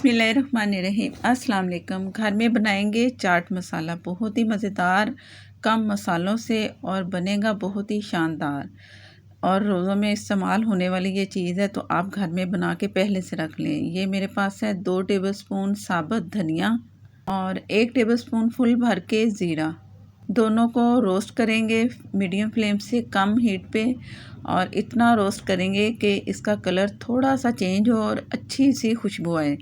बिस्मिल्लाहिर्रहमानिर्रहीम। अस्सलाम वालेकुम। घर में बनाएंगे चाट मसाला, बहुत ही मज़ेदार, कम मसालों से और बनेगा बहुत ही शानदार। और रोज़ों में इस्तेमाल होने वाली ये चीज़ है, तो आप घर में बना के पहले से रख लें। ये मेरे पास है 2 टेबलस्पून साबुत धनिया और 1 टेबलस्पून फुल भर के ज़ीरा। दोनों को रोस्ट करेंगे मीडियम फ्लेम से कम हीट पे, और इतना रोस्ट करेंगे कि इसका कलर थोड़ा सा चेंज हो और अच्छी सी खुशबू आए।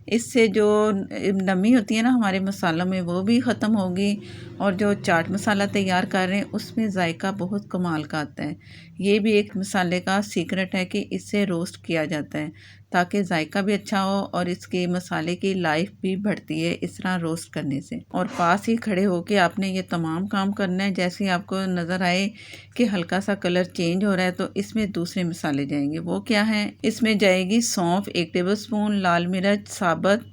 इससे जो नमी होती है ना हमारे मसालों में, वो भी ख़त्म होगी, और जो चाट मसाला तैयार कर रहे हैं उसमें जायका बहुत कमाल का आता है। ये भी एक मसाले का सीक्रेट है कि इससे रोस्ट किया जाता है ताकि जायका भी अच्छा हो और इसके मसाले की लाइफ भी बढ़ती है इस तरह रोस्ट करने से। और पास ही खड़े होके आपने ये तमाम काम करना है। जैसे ही आपको नज़र आए कि हल्का सा कलर चेंज हो रहा है, तो इसमें दूसरे मसाले जाएंगे। वो क्या है? इसमें जाएगी सौंफ 1 टेबलस्पून, लाल मिर्च साबुत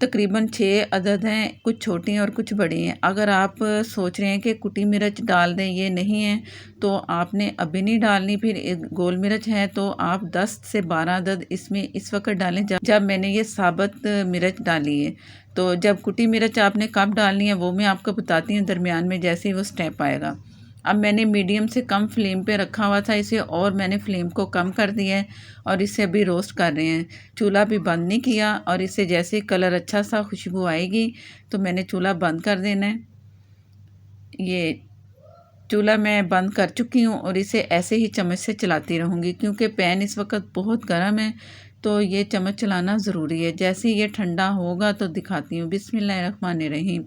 तकरीबन 6 अदद हैं, कुछ छोटी हैं और कुछ बड़ी हैं। अगर आप सोच रहे हैं कि कुटी मिर्च डाल दें, ये नहीं है तो आपने अभी नहीं डालनी। फिर एक गोल मिर्च है तो आप 10 से 12 अदद इसमें इस वक्त डालें जब मैंने ये साबुत मिर्च डाली है। तो जब कुटी मिर्च आपने कब डालनी है वो मैं आपको बताती हूँ दरमियान में, जैसे ही वो स्टेप आएगा। अब मैंने मीडियम से कम फ्लेम पे रखा हुआ था इसे, और मैंने फ्लेम को कम कर दिया है और इसे अभी रोस्ट कर रहे हैं। चूल्हा भी बंद नहीं किया, और इससे जैसे कलर अच्छा सा खुशबू आएगी तो मैंने चूल्हा बंद कर देना है। ये चूल्हा मैं बंद कर चुकी हूँ और इसे ऐसे ही चम्मच से चलाती रहूँगी, क्योंकि पैन इस वक्त बहुत गर्म है, तो ये चम्मच चलाना ज़रूरी है। जैसे ही ये ठंडा होगा तो दिखाती हूँ। बिस्मिल्लाहिर्रहमानिर्रहीम।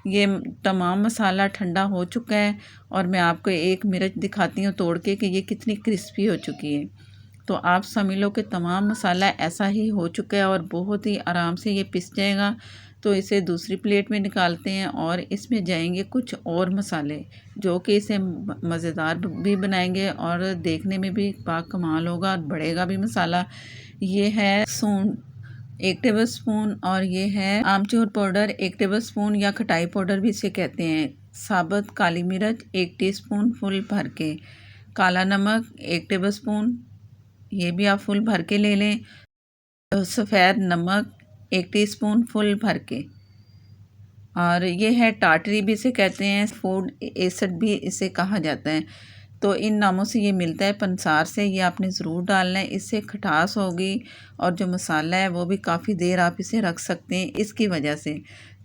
ये तमाम मसाला ठंडा हो चुका है, और मैं आपको एक मिर्च दिखाती हूँ तोड़ के कि ये कितनी क्रिस्पी हो चुकी है। तो आप समझ लो कि तमाम मसाला ऐसा ही हो चुका है और बहुत ही आराम से ये पिस जाएगा। तो इसे दूसरी प्लेट में निकालते हैं, और इसमें जाएंगे कुछ और मसाले जो कि इसे मज़ेदार भी बनाएंगे और देखने में भी बाकमाल होगा और बढ़ेगा भी मसाला। ये है सूंड 1 टेबलस्पून, और ये है आमचूर पाउडर 1 टेबलस्पून, या खटाई पाउडर भी इसे कहते हैं। साबुत काली मिर्च 1 टीस्पून फुल भर के, काला नमक 1 टेबलस्पून, ये भी आप फुल भर के ले लें। सफ़ेद नमक 1 टीस्पून फुल भर के, और ये है टाटरी भी इसे कहते हैं, फूड एसिड भी इसे कहा जाता है। तो इन नामों से ये मिलता है पंसार से। ये आपने ज़रूर डालना है, इससे खटास होगी, और जो मसाला है वो भी काफ़ी देर आप इसे रख सकते हैं इसकी वजह से।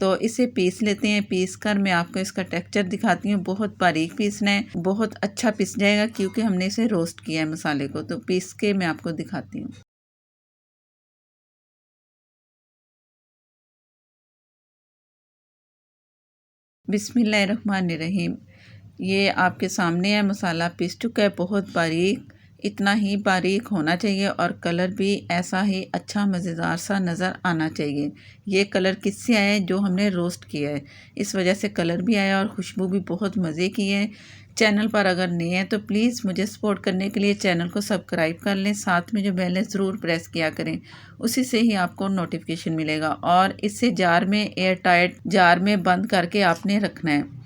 तो इसे पीस लेते हैं। पीस कर मैं आपको इसका टेक्सचर दिखाती हूँ। बहुत बारीक पीसना है, बहुत अच्छा पिस जाएगा क्योंकि हमने इसे रोस्ट किया है मसाले को। तो पीस के मैं आपको दिखाती हूँ। बिस्मिल्लाहिर्रहमानिर्रहीम। ये आपके सामने है, मसाला पिस चुका है बहुत बारीक। इतना ही बारीक होना चाहिए, और कलर भी ऐसा ही अच्छा मज़ेदार सा नज़र आना चाहिए। ये कलर किससे आया है? जो हमने रोस्ट किया है, इस वजह से कलर भी आया और खुशबू भी बहुत मज़े की है। चैनल पर अगर नए हैं तो प्लीज़ मुझे सपोर्ट करने के लिए चैनल को सब्सक्राइब कर लें, साथ में जो बेल है ज़रूर प्रेस किया करें, उसी से ही आपको नोटिफिकेशन मिलेगा। और इसे जार में, एयर टाइट जार में बंद करके आपने रखना है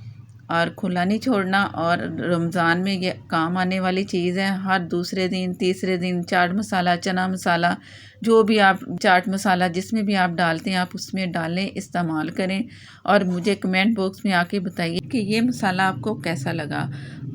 और खुला नहीं छोड़ना। और रमज़ान में ये काम आने वाली चीज़ है। हर दूसरे दिन, तीसरे दिन चाट मसाला, चना मसाला, जो भी आप चाट मसाला जिसमें भी आप डालते हैं आप उसमें डालें, इस्तेमाल करें, और मुझे कमेंट बॉक्स में आके बताइए कि ये मसाला आपको कैसा लगा।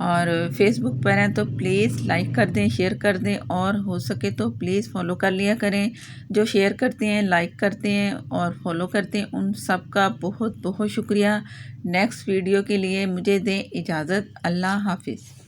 और फेसबुक पर हैं तो प्लीज़ लाइक कर दें, शेयर कर दें, और हो सके तो प्लीज़ फॉलो कर लिया करें। जो शेयर करते हैं, लाइक करते हैं और फॉलो करते हैं, उन सब का बहुत बहुत शुक्रिया। नेक्स्ट वीडियो के लिए मुझे दें इजाज़त। अल्लाह हाफिज़।